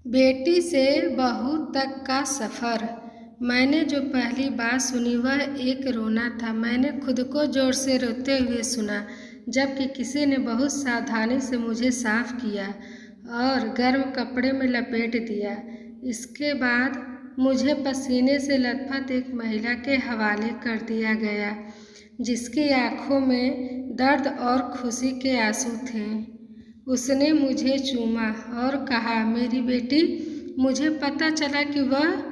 बेटी से बहू तक का सफ़र। मैंने जो पहली बात सुनी वह एक रोना था। मैंने खुद को ज़ोर से रोते हुए सुना, जबकि किसी ने बहुत सावधानी से मुझे साफ़ किया और गर्म कपड़े में लपेट दिया। इसके बाद मुझे पसीने से लथपथ एक महिला के हवाले कर दिया गया, जिसकी आँखों में दर्द और खुशी के आंसू थे। उसने मुझे चूमा और कहा, मेरी बेटी। मुझे पता चला कि वह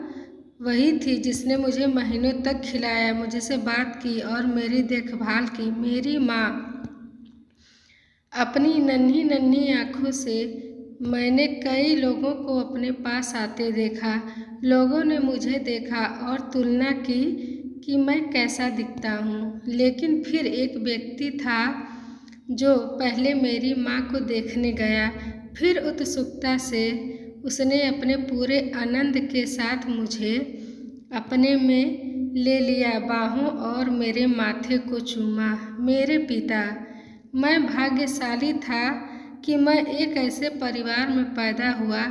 वही थी जिसने मुझे महीनों तक खिलाया, मुझसे बात की और मेरी देखभाल की। मेरी माँ। अपनी नन्ही नन्ही आँखों से मैंने कई लोगों को अपने पास आते देखा। लोगों ने मुझे देखा और तुलना की कि मैं कैसा दिखता हूँ। लेकिन फिर एक व्यक्ति था जो पहले मेरी माँ को देखने गया। फिर उत्सुकता से उसने अपने पूरे आनंद के साथ मुझे अपने में ले लिया, बाहों और मेरे माथे को चूमा। मेरे पिता। मैं भाग्यशाली था कि मैं एक ऐसे परिवार में पैदा हुआ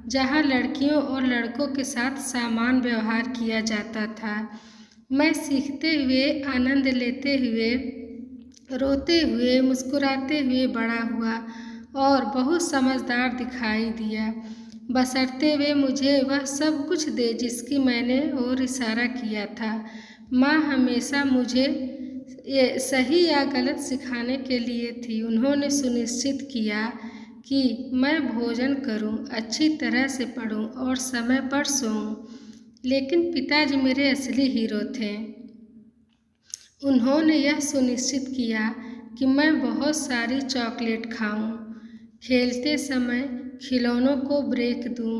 जहाँ लड़कियों और लड़कों के साथ समान व्यवहार किया जाता था। मैं सीखते हुए, आनंद लेते हुए, रोते हुए, मुस्कुराते हुए बड़ा हुआ और बहुत समझदार दिखाई दिया, बशर्ते वे मुझे वह सब कुछ दे जिसकी मैंने और इशारा किया था। माँ हमेशा मुझे ये सही या गलत सिखाने के लिए थी। उन्होंने सुनिश्चित किया कि मैं भोजन करूं, अच्छी तरह से पढूं और समय पर सोऊं। लेकिन पिताजी मेरे असली हीरो थे। उन्होंने यह सुनिश्चित किया कि मैं बहुत सारी चॉकलेट खाऊं, खेलते समय खिलौनों को ब्रेक दूं,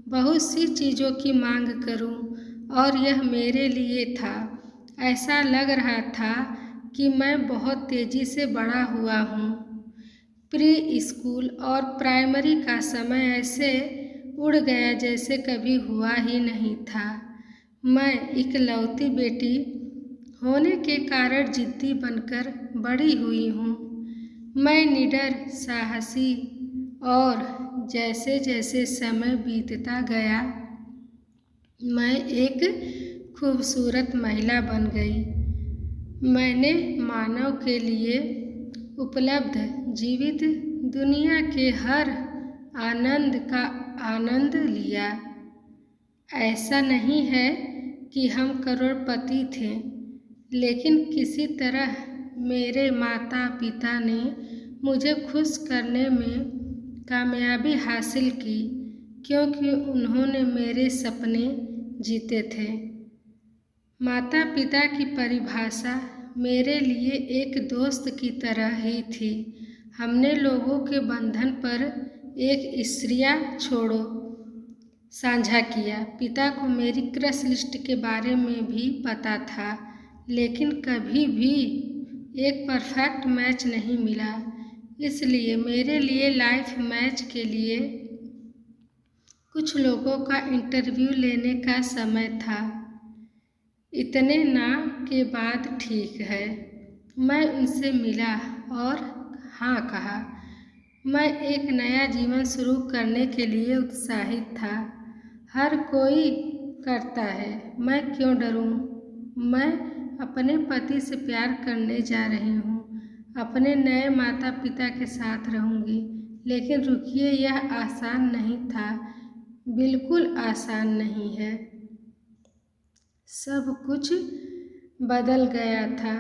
बहुत सी चीज़ों की मांग करूं, और यह मेरे लिए था। ऐसा लग रहा था कि मैं बहुत तेज़ी से बड़ा हुआ हूँ। प्री स्कूल और प्राइमरी का समय ऐसे उड़ गया जैसे कभी हुआ ही नहीं था। मैं इकलौती बेटी होने के कारण जिद्दी बनकर बड़ी हुई हूँ। मैं निडर, साहसी और जैसे जैसे समय बीतता गया मैं एक खूबसूरत महिला बन गई। मैंने मानव के लिए उपलब्ध जीवित दुनिया के हर आनंद का आनंद लिया। ऐसा नहीं है कि हम करोड़पति थे, लेकिन किसी तरह मेरे माता पिता ने मुझे खुश करने में कामयाबी हासिल की, क्योंकि उन्होंने मेरे सपने जीते थे। माता पिता की परिभाषा मेरे लिए एक दोस्त की तरह ही थी। हमने लोगों के बंधन पर एक स्त्रियाँ छोड़ो साझा किया। पिता को मेरी क्रश लिस्ट के बारे में भी पता था, लेकिन कभी भी एक परफेक्ट मैच नहीं मिला। इसलिए मेरे लिए लाइफ मैच के लिए कुछ लोगों का इंटरव्यू लेने का समय था। इतने ना के बाद ठीक है, मैं उनसे मिला और हाँ कहा। मैं एक नया जीवन शुरू करने के लिए उत्साहित था। हर कोई करता है, मैं क्यों डरूं? मैं अपने पति से प्यार करने जा रही हूँ, अपने नए माता पिता के साथ रहूँगी। लेकिन रुकिए, यह आसान नहीं था, बिल्कुल आसान नहीं है। सब कुछ बदल गया था।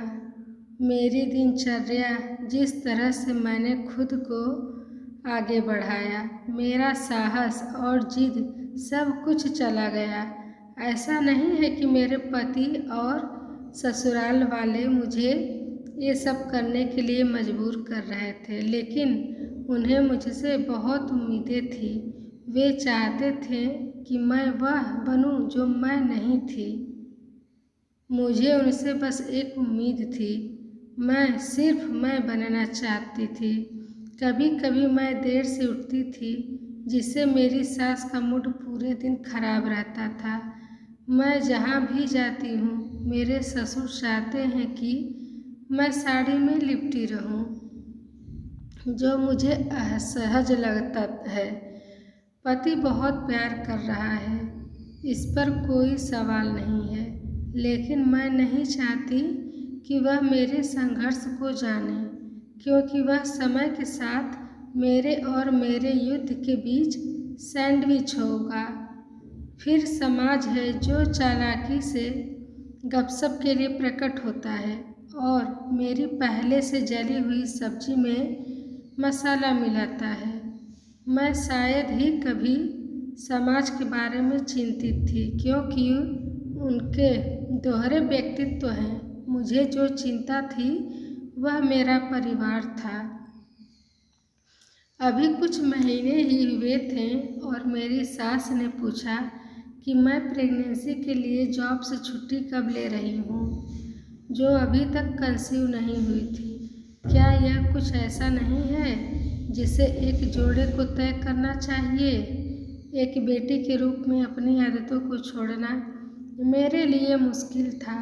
मेरी दिनचर्या, जिस तरह से मैंने खुद को आगे बढ़ाया, मेरा साहस और जिद, सब कुछ चला गया। ऐसा नहीं है कि मेरे पति और ससुराल वाले मुझे ये सब करने के लिए मजबूर कर रहे थे, लेकिन उन्हें मुझसे बहुत उम्मीदें थी। वे चाहते थे कि मैं वह बनूं जो मैं नहीं थी। मुझे उनसे बस एक उम्मीद थी, मैं सिर्फ मैं बनना चाहती थी। कभी कभी मैं देर से उठती थी, जिससे मेरी सास का मूड पूरे दिन खराब रहता था। मैं जहाँ भी जाती हूँ, मेरे ससुर चाहते हैं कि मैं साड़ी में लिपटी रहूँ, जो मुझे असहज लगता है। पति बहुत प्यार कर रहा है, इस पर कोई सवाल नहीं है, लेकिन मैं नहीं चाहती कि वह मेरे संघर्ष को जाने, क्योंकि वह समय के साथ मेरे और मेरे युद्ध के बीच सैंडविच होगा। फिर समाज है जो चालाकी से गपशप के लिए प्रकट होता है और मेरी पहले से जली हुई सब्जी में मसाला मिलाता है। मैं शायद ही कभी समाज के बारे में चिंतित थी, क्योंकि उनके दोहरे व्यक्तित्व हैं। मुझे जो चिंता थी वह मेरा परिवार था। अभी कुछ महीने ही हुए थे और मेरी सास ने पूछा कि मैं प्रेगनेंसी के लिए जॉब से छुट्टी कब ले रही हूँ, जो अभी तक कंसीव नहीं हुई थी। क्या यह कुछ ऐसा नहीं है जिसे एक जोड़े को तय करना चाहिए? एक बेटी के रूप में अपनी आदतों को छोड़ना मेरे लिए मुश्किल था।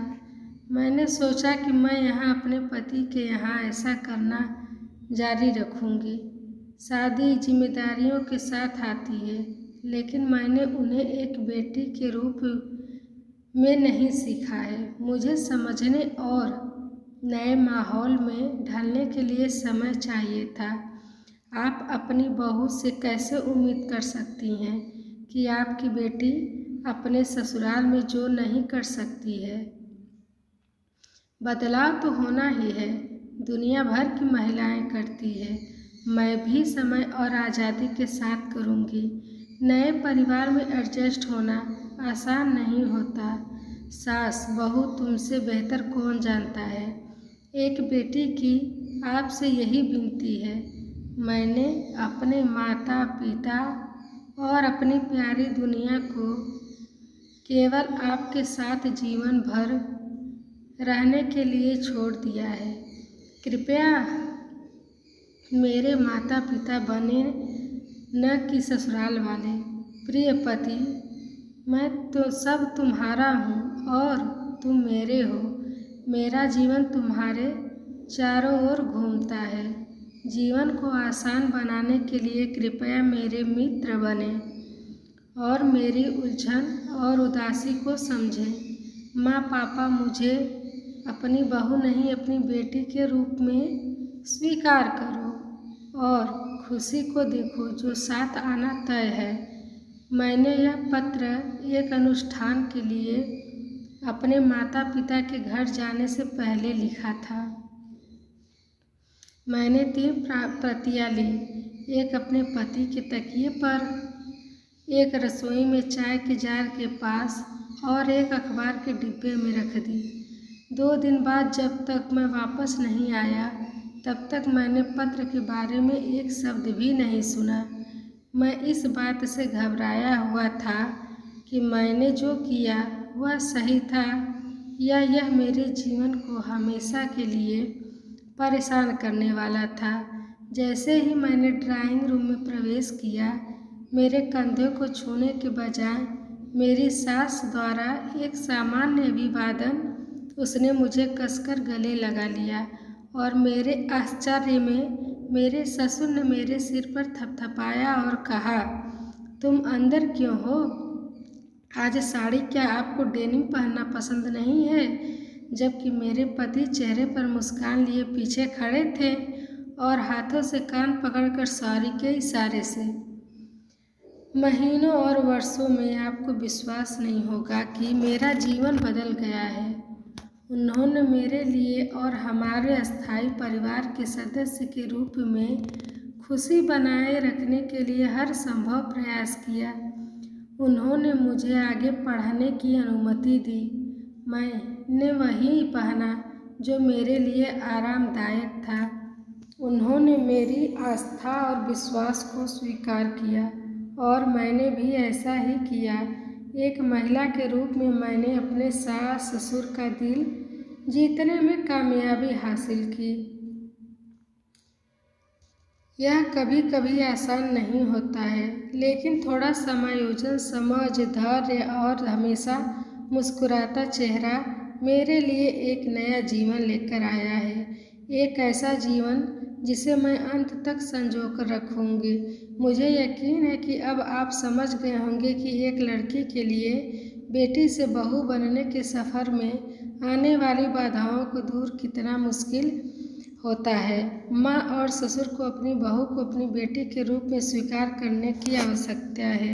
मैंने सोचा कि मैं यहाँ अपने पति के यहाँ ऐसा करना जारी रखूँगी। शादी जिम्मेदारियों के साथ आती है, लेकिन मैंने उन्हें एक बेटी के रूप में नहीं सीखा है। मुझे समझने और नए माहौल में ढलने के लिए समय चाहिए था। आप अपनी बहू से कैसे उम्मीद कर सकती हैं कि आपकी बेटी अपने ससुराल में जो नहीं कर सकती है? बदलाव तो होना ही है, दुनिया भर की महिलाएं करती है। मैं भी समय और आज़ादी के साथ करूँगी। नए परिवार में एडजस्ट होना आसान नहीं होता। सास बहू तुमसे बेहतर कौन जानता है। एक बेटी की आपसे यही विनती है। मैंने अपने माता पिता और अपनी प्यारी दुनिया को केवल आपके साथ जीवन भर रहने के लिए छोड़ दिया है। कृपया मेरे माता पिता बने, न कि ससुराल वाले। प्रिय पति, मैं तो सब तुम्हारा हूँ और तुम मेरे हो। मेरा जीवन तुम्हारे चारों ओर घूमता है। जीवन को आसान बनाने के लिए कृपया मेरे मित्र बने और मेरी उलझन और उदासी को समझें। माँ पापा, मुझे अपनी बहू नहीं अपनी बेटी के रूप में स्वीकार करो और खुशी को देखो जो साथ आना तय है। मैंने यह पत्र एक अनुष्ठान के लिए अपने माता पिता के घर जाने से पहले लिखा था। मैंने 3 प्रतियां ली, एक अपने पति के तकिए पर, एक रसोई में चाय के जार के पास और एक अखबार के डिब्बे में रख दी। 2 दिन बाद जब तक मैं वापस नहीं आया, तब तक मैंने पत्र के बारे में एक शब्द भी नहीं सुना। मैं इस बात से घबराया हुआ था कि मैंने जो किया वह सही था या यह मेरे जीवन को हमेशा के लिए परेशान करने वाला था। जैसे ही मैंने ड्राइंग रूम में प्रवेश किया, मेरे कंधे को छूने के बजाय मेरी सास द्वारा एक सामान्य अभिवादन उसने मुझे कसकर गले लगा लिया और मेरे आश्चर्य में मेरे ससुर ने मेरे सिर पर थपथपाया और कहा, तुम अंदर क्यों हो? आज साड़ी क्या आपको डेनिम पहनना पसंद नहीं है? जबकि मेरे पति चेहरे पर मुस्कान लिए पीछे खड़े थे और हाथों से कान पकड़कर सॉरी के इशारे से। महीनों और वर्षों में आपको विश्वास नहीं होगा कि मेरा जीवन बदल गया है। उन्होंने मेरे लिए और हमारे अस्थायी परिवार के सदस्य के रूप में खुशी बनाए रखने के लिए हर संभव प्रयास किया। उन्होंने मुझे आगे पढ़ने की अनुमति दी। मैंने वही पहना जो मेरे लिए आरामदायक था। उन्होंने मेरी आस्था और विश्वास को स्वीकार किया और मैंने भी ऐसा ही किया। एक महिला के रूप में मैंने अपने सास ससुर का दिल जीतने में कामयाबी हासिल की। यह कभी कभी आसान नहीं होता है, लेकिन थोड़ा समायोजन, समझ, धैर्य और हमेशा मुस्कुराता चेहरा मेरे लिए एक नया जीवन लेकर आया है। एक ऐसा जीवन जिसे मैं अंत तक संजो कर रखूँगी। मुझे यकीन है कि अब आप समझ गए होंगे कि एक लड़की के लिए बेटी से बहू बनने के सफ़र में आने वाली बाधाओं को दूर कितना मुश्किल होता है। माँ और ससुर को अपनी बहू को अपनी बेटी के रूप में स्वीकार करने की आवश्यकता है।